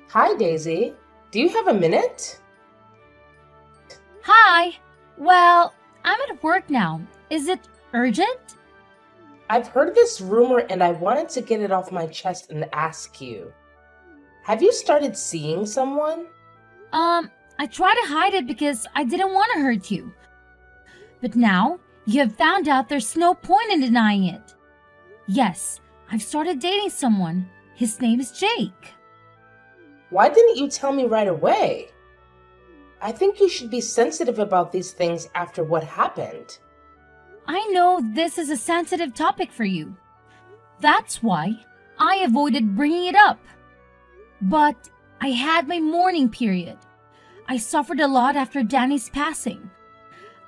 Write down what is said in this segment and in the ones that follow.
Hi, Daisy. Do you have a minute? Hi. Well, I'm at work now. Is it urgent? I've heard this rumor and I wanted to get it off my chest and ask you. Have you started seeing someone? I try to hide it because I didn't want to hurt you. But now you have found out there's no point in denying it. Yes, I've started dating someone. His name is Jake. Why didn't you tell me right away? I think you should be sensitive about these things after what happened. I know this is a sensitive topic for you. That's why I avoided bringing it up. But I had my mourning period. I suffered a lot after Danny's passing.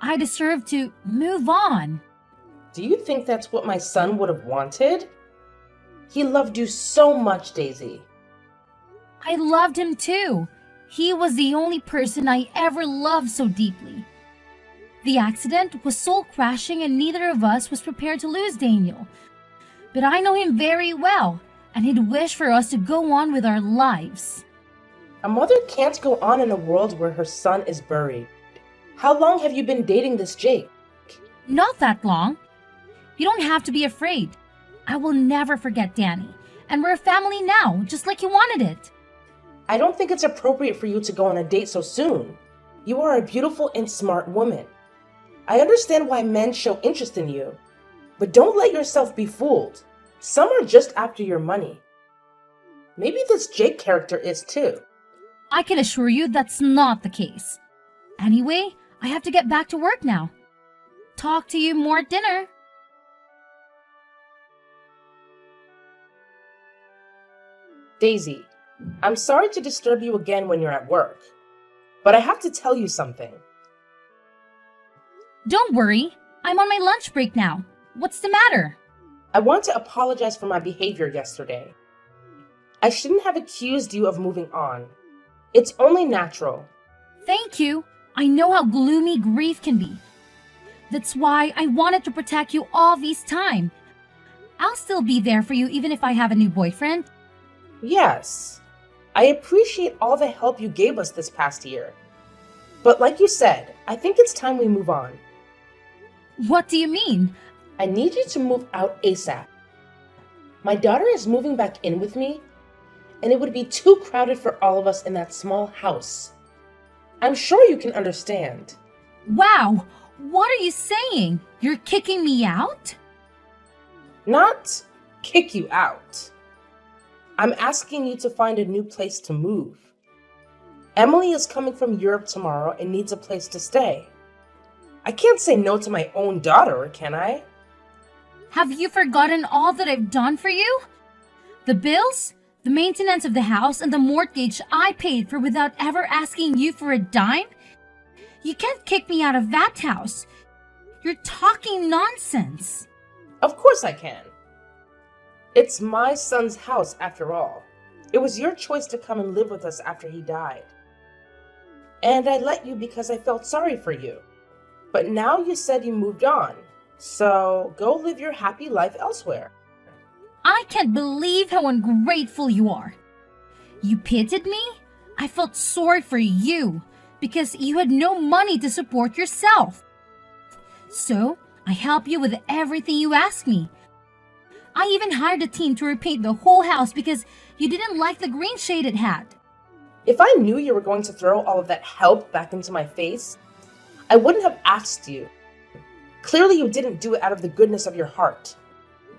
I deserve to move on. Do you think that's what my son would have wanted? He loved you so much, Daisy. I loved him too. He was the only person I ever loved so deeply. The accident was soul crashing and neither of us was prepared to lose Daniel. But I know him very well, and he'd wish for us to go on with our lives. A mother can't go on in a world where her son is buried. How long have you been dating this Jake? Not that long. You don't have to be afraid. I will never forget Danny, and we're a family now, just like you wanted it. I don't think it's appropriate for you to go on a date so soon. You are a beautiful and smart woman. I understand why men show interest in you, but don't let yourself be fooled. Some are just after your money. Maybe this Jake character is too. I can assure you that's not the case. Anyway, I have to get back to work now. Talk to you more at dinner. Daisy, I'm sorry to disturb you again when you're at work, but I have to tell you something. Don't worry, I'm on my lunch break now. What's the matter? I want to apologize for my behavior yesterday. I shouldn't have accused you of moving on. It's only natural. Thank you. I know how gloomy grief can be. That's why I wanted to protect you all this time. I'll still be there for you even if I have a new boyfriend. Yes, I appreciate all the help you gave us this past year. But like you said, I think it's time we move on. What do you mean? I need you to move out ASAP. My daughter is moving back in with me, and it would be too crowded for all of us in that small house. I'm sure you can understand. Wow, what are you saying? You're kicking me out? Not kick you out. I'm asking you to find a new place to move. Emily is coming from Europe tomorrow and needs a place to stay. I can't say no to my own daughter, can I? Have you forgotten all that I've done for you? The bills, the maintenance of the house, and the mortgage I paid for without ever asking you for a dime? You can't kick me out of that house. You're talking nonsense. Of course I can. It's my son's house after all. It was your choice to come and live with us after he died. And I let you because I felt sorry for you. But now you said you moved on. So go live your happy life elsewhere. I can't believe how ungrateful you are. You pitied me? I felt sorry for you because you had no money to support yourself. So I helped you with everything you asked me. I even hired a team to repaint the whole house because you didn't like the green shade it had. If I knew you were going to throw all of that help back into my face, I wouldn't have asked you. Clearly you didn't do it out of the goodness of your heart.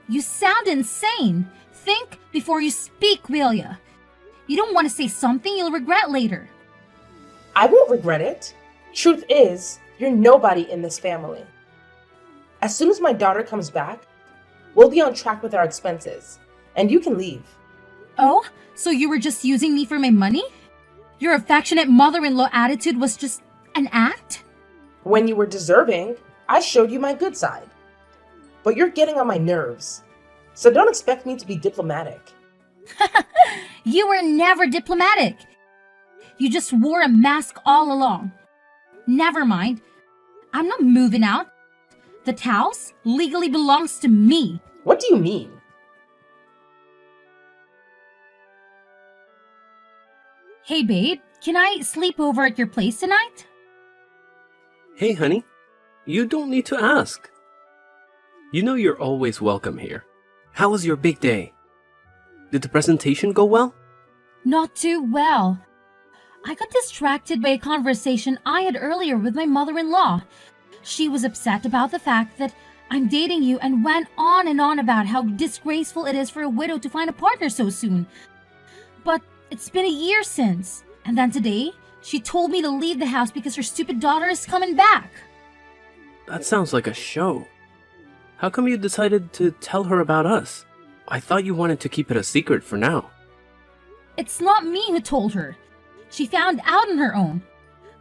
You sound insane. Think before you speak, will ya? You don't want to say something you'll regret later. I won't regret it. Truth is, you're nobody in this family. As soon as my daughter comes back, we'll be on track with our expenses, and you can leave. Oh, so you were just using me for my money? Your affectionate mother-in-law attitude was just an act? When you were deserving, I showed you my good side. But you're getting on my nerves, so don't expect me to be diplomatic. You were never diplomatic. You just wore a mask all along. Never mind. I'm not moving out. The house legally belongs to me. What do you mean? Hey babe, can I sleep over at your place tonight? Hey, honey. You don't need to ask. You know you're always welcome here. How was your big day? Did the presentation go well? Not too well. I got distracted by a conversation I had earlier with my mother-in-law. She was upset about the fact that I'm dating you and went on and on about how disgraceful it is for a widow to find a partner so soon. But it's been a year since, and then today, she told me to leave the house because her stupid daughter is coming back. That sounds like a show. How come you decided to tell her about us? I thought you wanted to keep it a secret for now. It's not me who told her. She found out on her own.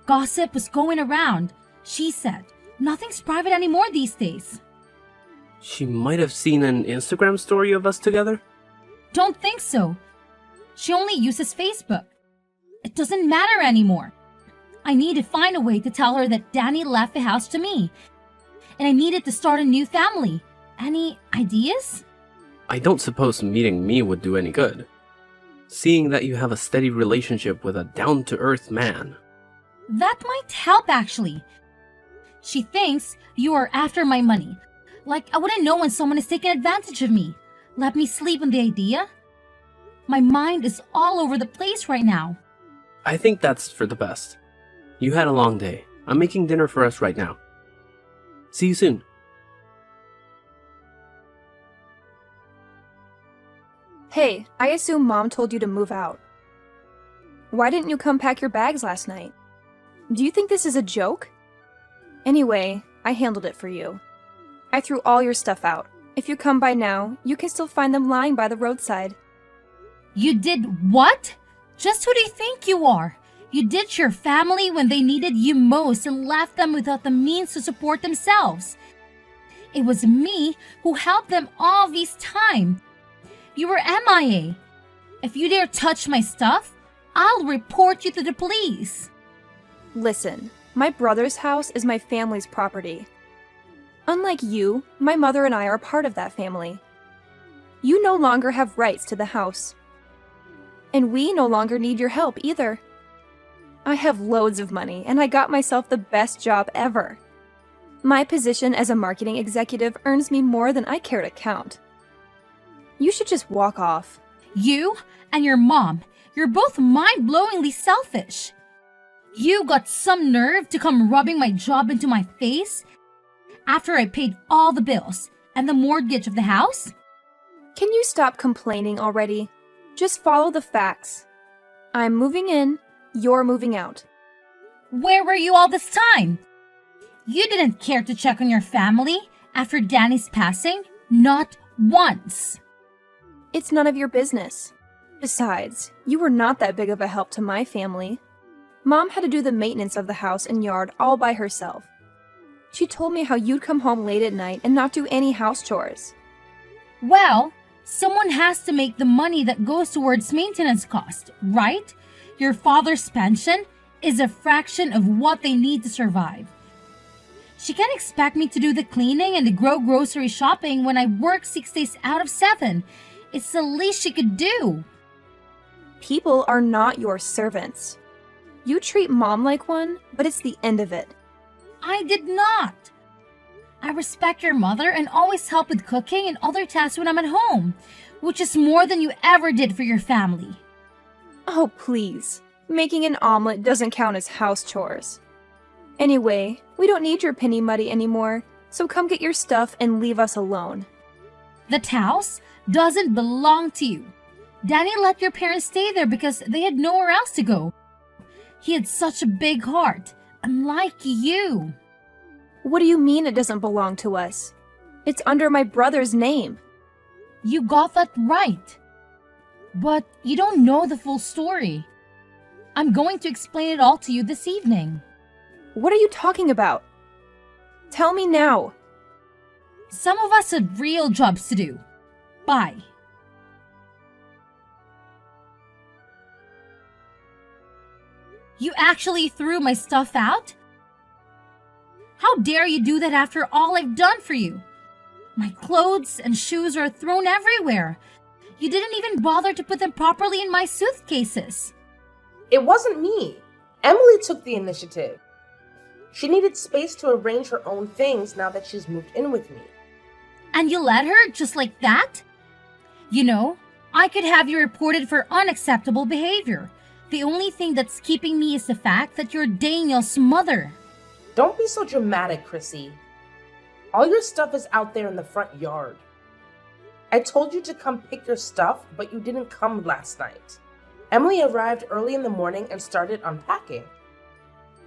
Gossip was going around. She said, nothing's private anymore these days. She might have seen an Instagram story of us together? Don't think so. She only uses Facebook. It doesn't matter anymore. I need to find a way to tell her that Danny left the house to me. And I needed to start a new family. Any ideas? I don't suppose meeting me would do any good. Seeing that you have a steady relationship with a down-to-earth man. That might help, actually. She thinks you are after my money. Like I wouldn't know when someone is taking advantage of me. Let me sleep on the idea? My mind is all over the place right now. I think that's for the best. You had a long day. I'm making dinner for us right now. See you soon. Hey, I assume Mom told you to move out. Why didn't you come pack your bags last night? Do you think this is a joke? Anyway, I handled it for you. I threw all your stuff out. If you come by now, you can still find them lying by the roadside. You did what? Just who do you think you are? You ditched your family when they needed you most and left them without the means to support themselves. It was me who helped them all this time. You were MIA. If you dare touch my stuff, I'll report you to the police. Listen, my brother's house is my family's property. Unlike you, my mother and I are part of that family. You no longer have rights to the house. And we no longer need your help either. I have loads of money, and I got myself the best job ever. My position as a marketing executive earns me more than I care to count. You should just walk off. You and your mom, you're both mind-blowingly selfish. You got some nerve to come rubbing my job into my face after I paid all the bills and the mortgage of the house? Can you stop complaining already? Just follow the facts. I'm moving in, you're moving out. Where were you all this time? You didn't care to check on your family after Danny's passing? Not once. It's none of your business. Besides, you were not that big of a help to my family. Mom had to do the maintenance of the house and yard all by herself. She told me how you'd come home late at night and not do any house chores. Well, someone has to make the money that goes towards maintenance cost, right? Your father's pension is a fraction of what they need to survive. She can't expect me to do the cleaning and the grocery shopping when I work 6 days out of 7. It's the least she could do. People are not your servants. You treat Mom like one, but it's the end of it. I did not. I respect your mother and always help with cooking and other tasks when I'm at home, which is more than you ever did for your family. Oh, please. Making an omelet doesn't count as house chores. Anyway, we don't need your penny muddy anymore, so come get your stuff and leave us alone. The house doesn't belong to you. Danny let your parents stay there because they had nowhere else to go. He had such a big heart, unlike you. What do you mean it doesn't belong to us? It's under my brother's name. You got that right. But you don't know the full story. I'm going to explain it all to you this evening. What are you talking about? Tell me now. Some of us had real jobs to do. Bye. You actually threw my stuff out? How dare you do that after all I've done for you? My clothes and shoes are thrown everywhere. You didn't even bother to put them properly in my suitcases. It wasn't me. Emily took the initiative. She needed space to arrange her own things now that she's moved in with me. And you let her just like that? You know, I could have you reported for unacceptable behavior. The only thing that's keeping me is the fact that you're Daniel's mother. Don't be so dramatic, Chrissy. All your stuff is out there in the front yard. I told you to come pick your stuff, but you didn't come last night. Emily arrived early in the morning and started unpacking.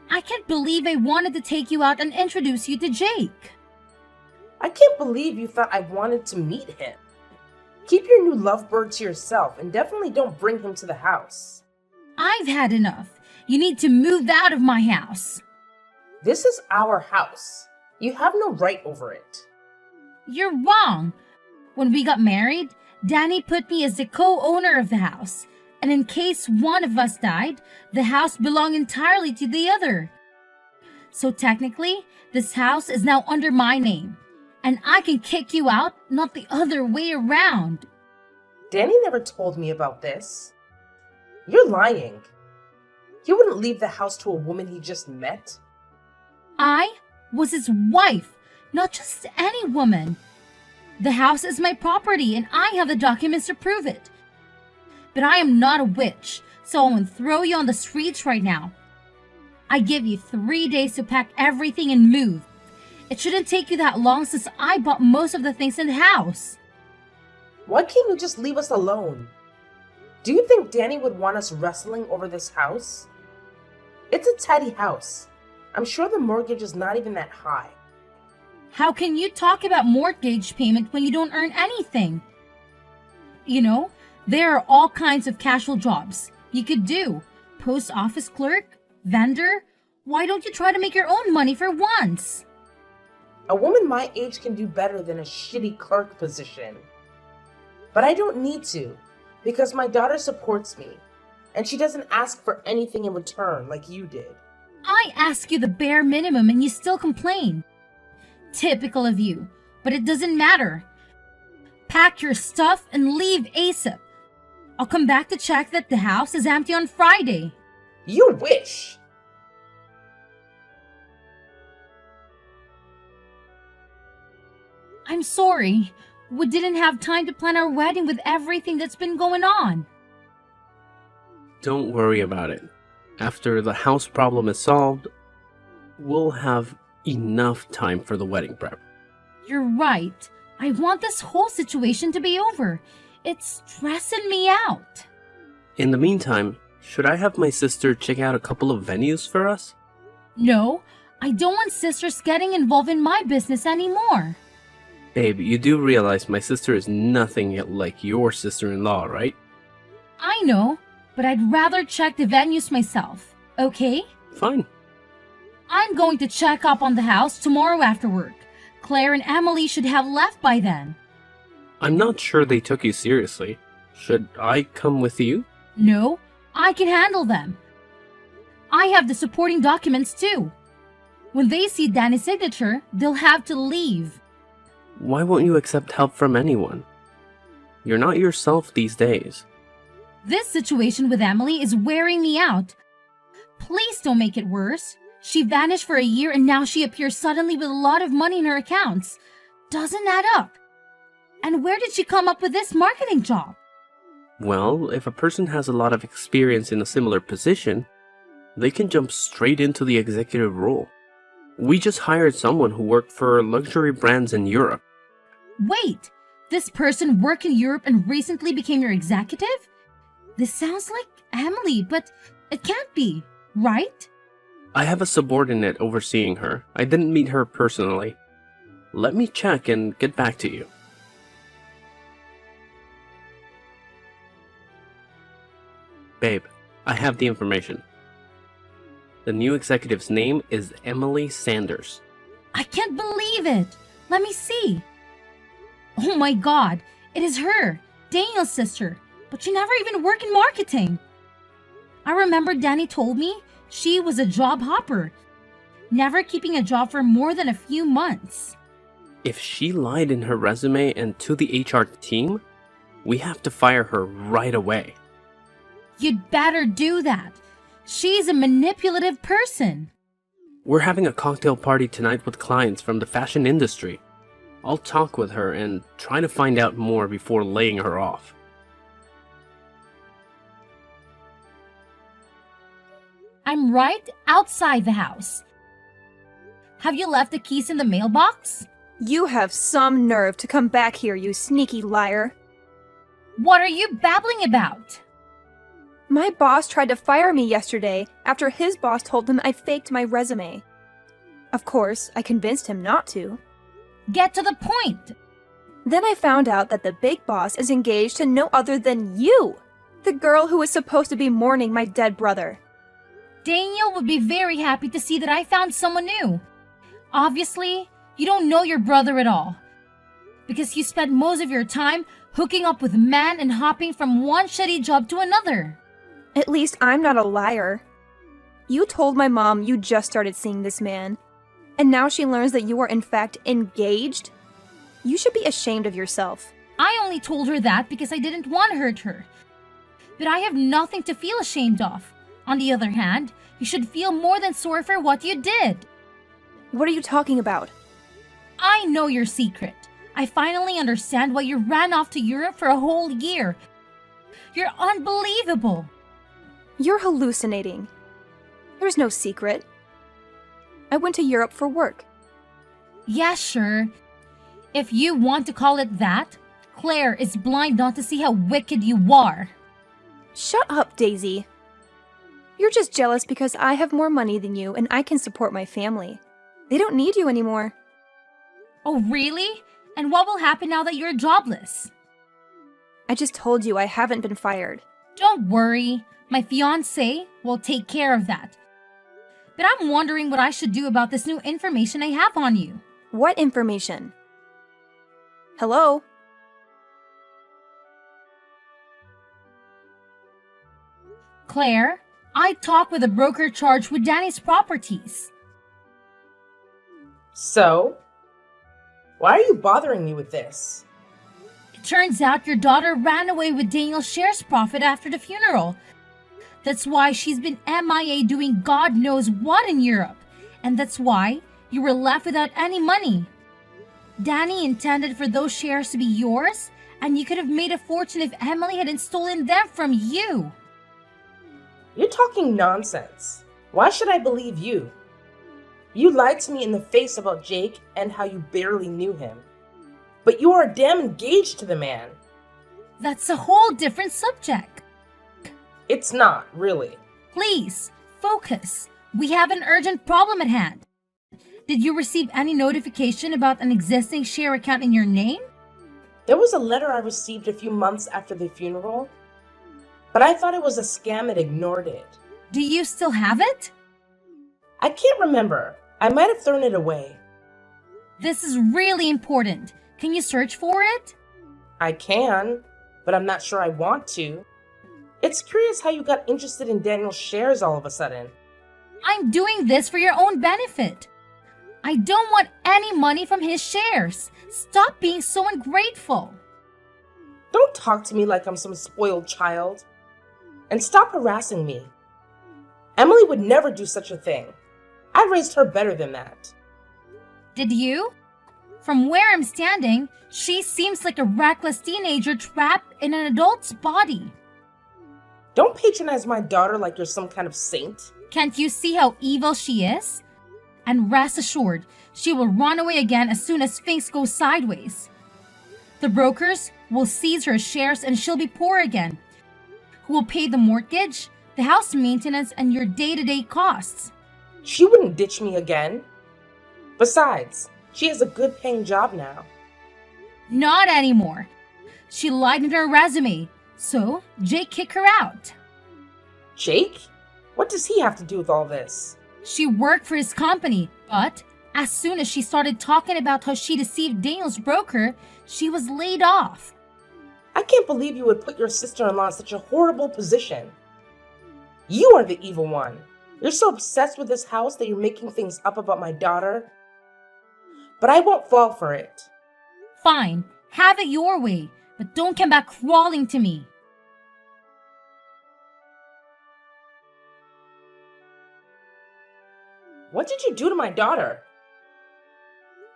I can't believe I wanted to take you out and introduce you to Jake. I can't believe you thought I wanted to meet him. Keep your new lovebird to yourself and definitely don't bring him to the house. I've had enough. You need to move out of my house. This is our house. You have no right over it. You're wrong. When we got married, Danny put me as the co-owner of the house. And in case one of us died, the house belonged entirely to the other. So technically, this house is now under my name. And I can kick you out, not the other way around. Danny never told me about this. You're lying. He wouldn't leave the house to a woman he just met. I was his wife, not just any woman. The house is my property and I have the documents to prove it. But I am not a witch, so I won't throw you on the streets right now. I give you 3 days to pack everything and move. It shouldn't take you that long since I bought most of the things in the house. Why can't you just leave us alone? Do you think Danny would want us wrestling over this house? It's a tidy house. I'm sure the mortgage is not even that high. How can you talk about mortgage payment when you don't earn anything? You know, there are all kinds of casual jobs you could do. Post office clerk, vendor. Why don't you try to make your own money for once? A woman my age can do better than a shitty clerk position. But I don't need to, because my daughter supports me, and she doesn't ask for anything in return like you did. I ask you the bare minimum and you still complain. Typical of you, but it doesn't matter. Pack your stuff and leave ASAP. I'll come back to check that the house is empty on Friday. You wish! I'm sorry. We didn't have time to plan our wedding with everything that's been going on. Don't worry about it. After the house problem is solved, we'll have enough time for the wedding prep. You're right. I want this whole situation to be over. It's stressing me out. In the meantime, should I have my sister check out a couple of venues for us? No, I don't want sisters getting involved in my business anymore. Babe, you do realize my sister is nothing like your sister-in-law, right? I know, but I'd rather check the venues myself, okay? Fine. I'm going to check up on the house tomorrow after work. Claire and Emily should have left by then. I'm not sure they took you seriously. Should I come with you? No, I can handle them. I have the supporting documents too. When they see Danny's signature, they'll have to leave. Why won't you accept help from anyone? You're not yourself these days. This situation with Emily is wearing me out. Please don't make it worse. She vanished for a year and now she appears suddenly with a lot of money in her accounts. Doesn't add up. And where did she come up with this marketing job? Well, if a person has a lot of experience in a similar position, they can jump straight into the executive role. We just hired someone who worked for luxury brands in Europe. Wait, this person worked in Europe and recently became your executive? This sounds like Emily, but it can't be, right? I have a subordinate overseeing her. I didn't meet her personally. Let me check and get back to you. Babe, I have the information. The new executive's name is Emily Sanders. I can't believe it. Let me see. Oh my god, it is her, Daniel's sister, but she never even worked in marketing. I remember Danny told me she was a job hopper, never keeping a job for more than a few months. If she lied in her resume and to the HR team, we have to fire her right away. You'd better do that. She's a manipulative person. We're having a cocktail party tonight with clients from the fashion industry. I'll talk with her and try to find out more before laying her off. I'm right outside the house. Have you left the keys in the mailbox? You have some nerve to come back here, you sneaky liar. What are you babbling about? My boss tried to fire me yesterday after his boss told him I faked my resume. Of course, I convinced him not to. Get to the point. Then I found out that the big boss is engaged to no other than you, the girl who was supposed to be mourning my dead brother. Daniel would be very happy to see that I found someone new. Obviously, you don't know your brother at all, because you spent most of your time hooking up with men and hopping from one shitty job to another. At least I'm not a liar. You told my mom you just started seeing this man, and now she learns that you are in fact engaged? You should be ashamed of yourself. I only told her that because I didn't want to hurt her. But I have nothing to feel ashamed of. On the other hand, you should feel more than sorry for what you did. What are you talking about? I know your secret. I finally understand why you ran off to Europe for a whole year. You're unbelievable. You're hallucinating. There's no secret. I went to Europe for work. Yeah, sure. If you want to call it that, Claire is blind not to see how wicked you are. Shut up, Daisy. You're just jealous because I have more money than you and I can support my family. They don't need you anymore. Oh, really? And what will happen now that you're jobless? I just told you I haven't been fired. Don't worry. My fiancé will take care of that. But I'm wondering what I should do about this new information I have on you. What information? Hello? Claire, I talked with a broker charged with Danny's properties. So? Why are you bothering me with this? It turns out your daughter ran away with Daniel's shares profit after the funeral. That's why she's been MIA doing God knows what in Europe. And that's why you were left without any money. Danny intended for those shares to be yours, and you could have made a fortune if Emily hadn't stolen them from you. You're talking nonsense. Why should I believe you? You lied to me in the face about Jake and how you barely knew him. But you are damn engaged to the man. That's a whole different subject. It's not, really. Please, focus. We have an urgent problem at hand. Did you receive any notification about an existing share account in your name? There was a letter I received a few months after the funeral, but I thought it was a scam and ignored it. Do you still have it? I can't remember. I might have thrown it away. This is really important. Can you search for it? I can, but I'm not sure I want to. It's curious how you got interested in Daniel's shares all of a sudden. I'm doing this for your own benefit. I don't want any money from his shares. Stop being so ungrateful. Don't talk to me like I'm some spoiled child. And stop harassing me. Emily would never do such a thing. I raised her better than that. Did you? From where I'm standing, she seems like a reckless teenager trapped in an adult's body. Don't patronize my daughter like you're some kind of saint. Can't you see how evil she is? And rest assured, she will run away again as soon as things go sideways. The brokers will seize her shares and she'll be poor again. Who will pay the mortgage, the house maintenance, and your day-to-day costs? She wouldn't ditch me again. Besides, she has a good paying job now. Not anymore. She lied in her resume, so Jake kicked her out. Jake? What does he have to do with all this? She worked for his company, but as soon as she started talking about how she deceived Daniel's broker, she was laid off. I can't believe you would put your sister-in-law in such a horrible position. You are the evil one. You're so obsessed with this house that you're making things up about my daughter. But I won't fall for it. Fine, have it your way, but don't come back crawling to me. What did you do to my daughter?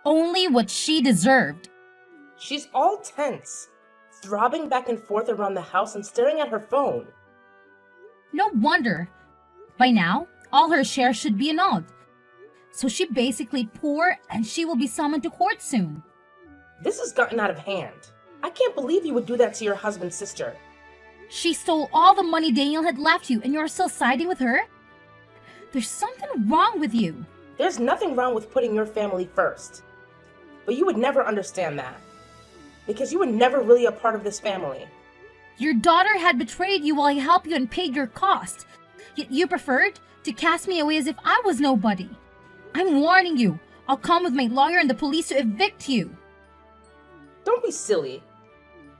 Only what she deserved. She's all tense, throbbing back and forth around the house and staring at her phone. No wonder. By now, all her shares should be annulled. So she basically poor and she will be summoned to court soon. This has gotten out of hand. I can't believe you would do that to your husband's sister. She stole all the money Daniel had left you and you're still siding with her? There's something wrong with you. There's nothing wrong with putting your family first. But you would never understand that. Because you were never really a part of this family. Your daughter had betrayed you while I helped you and paid your cost. Yet you preferred to cast me away as if I was nobody. I'm warning you. I'll come with my lawyer and the police to evict you. Don't be silly.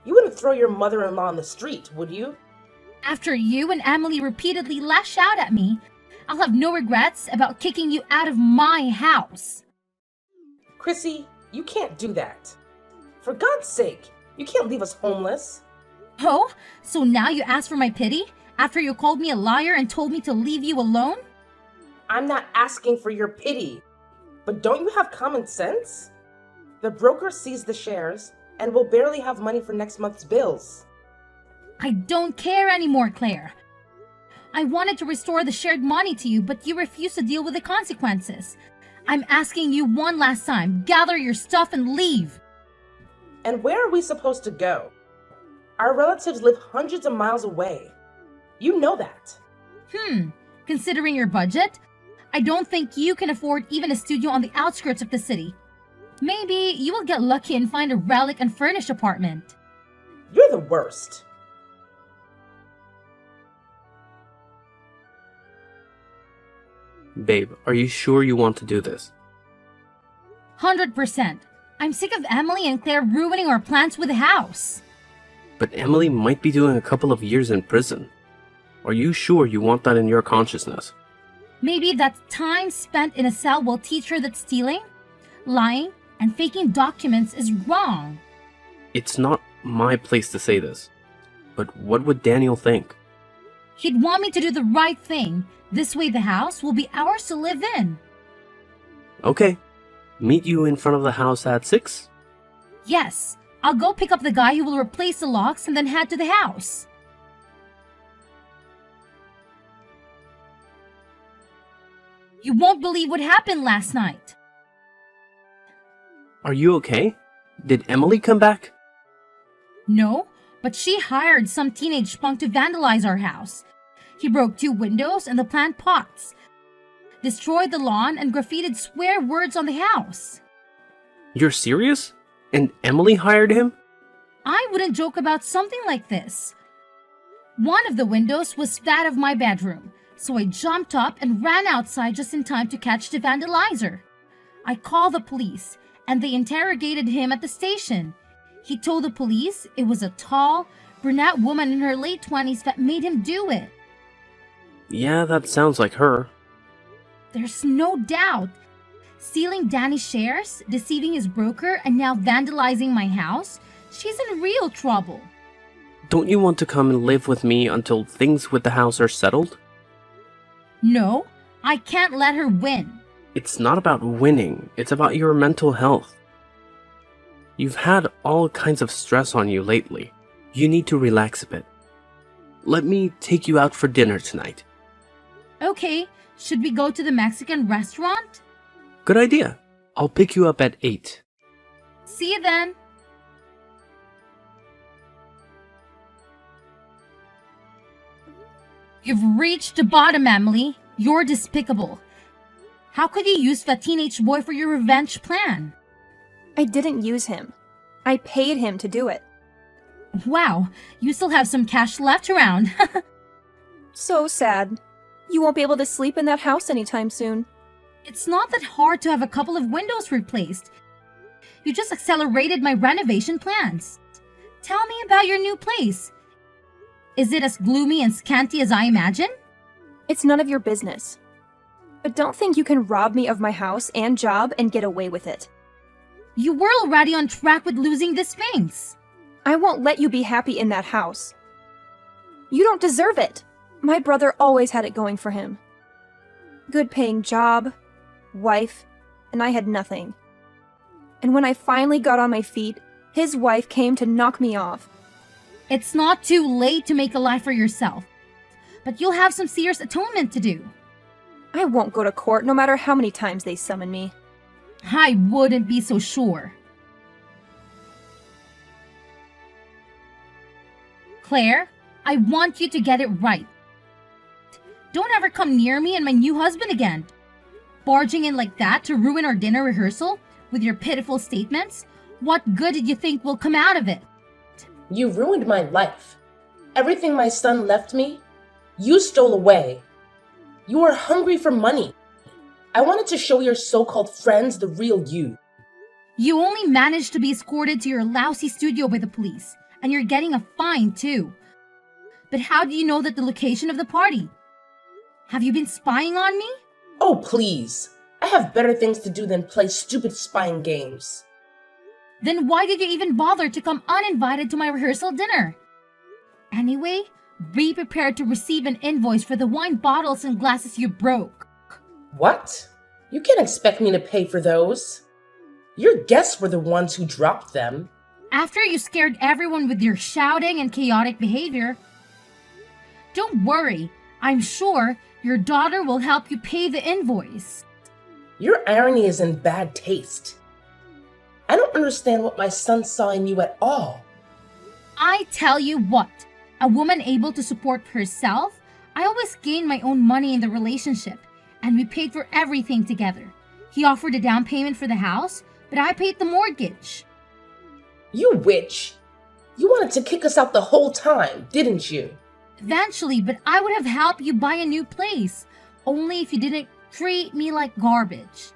You wouldn't throw your mother-in-law on the street, would you? After you and Emily repeatedly lash out at me, I'll have no regrets about kicking you out of my house. Chrissy, you can't do that. For God's sake, you can't leave us homeless. Oh, so now you ask for my pity after you called me a liar and told me to leave you alone? I'm not asking for your pity. But don't you have common sense? The broker seized the shares and will barely have money for next month's bills. I don't care anymore, Claire. I wanted to restore the shared money to you, but you refused to deal with the consequences. I'm asking you one last time, gather your stuff and leave. And where are we supposed to go? Our relatives live hundreds of miles away. You know that. Considering your budget, I don't think you can afford even a studio on the outskirts of the city. Maybe you will get lucky and find a relic unfurnished apartment. You're the worst. Babe, are you sure you want to do this? 100%. I'm sick of Emily and Claire ruining our plans with the house. But Emily might be doing a couple of years in prison. Are you sure you want that in your consciousness? Maybe that time spent in a cell will teach her that stealing, lying, and faking documents is wrong. It's not my place to say this. But what would Daniel think? He'd want me to do the right thing. This way the house will be ours to live in. Okay. Meet you in front of the house at 6? Yes, I'll go pick up the guy who will replace the locks and then head to the house. You won't believe what happened last night. Are you okay? Did Emily come back? No, but she hired some teenage punk to vandalize our house. He broke 2 windows and the plant pots, destroyed the lawn, and graffitied swear words on the house. You're serious? And Emily hired him? I wouldn't joke about something like this. One of the windows was that of my bedroom, so I jumped up and ran outside just in time to catch the vandalizer. I called the police, and they interrogated him at the station. He told the police it was a tall, brunette woman in her late 20s that made him do it. Yeah, that sounds like her. There's no doubt. Stealing Danny's shares, deceiving his broker, and now vandalizing my house? She's in real trouble. Don't you want to come and live with me until things with the house are settled? No, I can't let her win. It's not about winning, it's about your mental health. You've had all kinds of stress on you lately. You need to relax a bit. Let me take you out for dinner tonight. Okay, should we go to the Mexican restaurant? Good idea. I'll pick you up at 8. See you then. You've reached the bottom, Emily. You're despicable. How could you use that teenage boy for your revenge plan? I didn't use him. I paid him to do it. Wow, you still have some cash left around. So sad. You won't be able to sleep in that house anytime soon. It's not that hard to have a couple of windows replaced. You just accelerated my renovation plans. Tell me about your new place. Is it as gloomy and scanty as I imagine? It's none of your business. But don't think you can rob me of my house and job and get away with it. You were already on track with losing the Sphinx. I won't let you be happy in that house. You don't deserve it. My brother always had it going for him. Good paying job, wife, and I had nothing. And when I finally got on my feet, his wife came to knock me off. It's not too late to make a life for yourself, but you'll have some serious atonement to do. I won't go to court no matter how many times they summon me. I wouldn't be so sure. Claire, I want you to get it right. Don't ever come near me and my new husband again. Barging in like that to ruin our dinner rehearsal with your pitiful statements? What good did you think will come out of it? You ruined my life. Everything my son left me, you stole away. You were hungry for money. I wanted to show your so-called friends the real you. You only managed to be escorted to your lousy studio by the police, and you're getting a fine too. But how do you know that the location of the party? Have you been spying on me? Oh, please. I have better things to do than play stupid spying games. Then why did you even bother to come uninvited to my rehearsal dinner? Anyway, be prepared to receive an invoice for the wine bottles and glasses you broke. What? You can't expect me to pay for those. Your guests were the ones who dropped them. After you scared everyone with your shouting and chaotic behavior. Don't worry, I'm sure your daughter will help you pay the invoice. Your irony is in bad taste. I don't understand what my son saw in you at all. I tell you what, a woman able to support herself, I always gain my own money in the relationship, and we paid for everything together. He offered a down payment for the house, but I paid the mortgage. You witch! You wanted to kick us out the whole time, didn't you? Eventually, but I would have helped you buy a new place, only if you didn't treat me like garbage.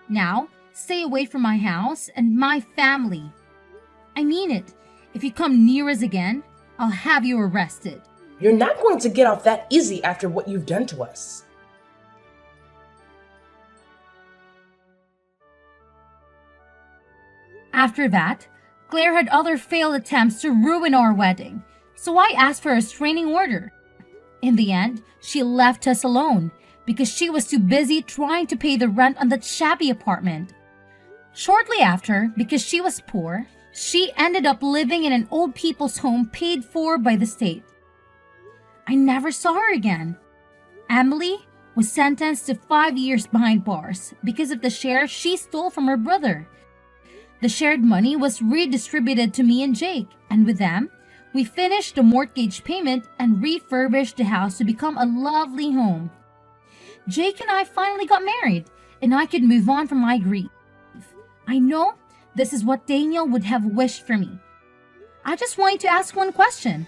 Now, stay away from my house and my family. I mean it. If you come near us again, I'll have you arrested. You're not going to get off that easy after what you've done to us. After that, Claire had other failed attempts to ruin our wedding, so I asked for a restraining order. In the end, she left us alone because she was too busy trying to pay the rent on that shabby apartment. Shortly after, because she was poor, she ended up living in an old people's home paid for by the state. I never saw her again. Emily was sentenced to 5 years behind bars because of the shares she stole from her brother. The shared money was redistributed to me and Jake, and with them, we finished the mortgage payment and refurbished the house to become a lovely home. Jake and I finally got married, and I could move on from my grief. I know this is what Daniel would have wished for me. I just want you to ask one question.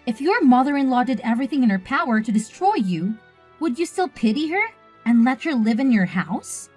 If your mother-in-law did everything in her power to destroy you, would you still pity her and let her live in your house?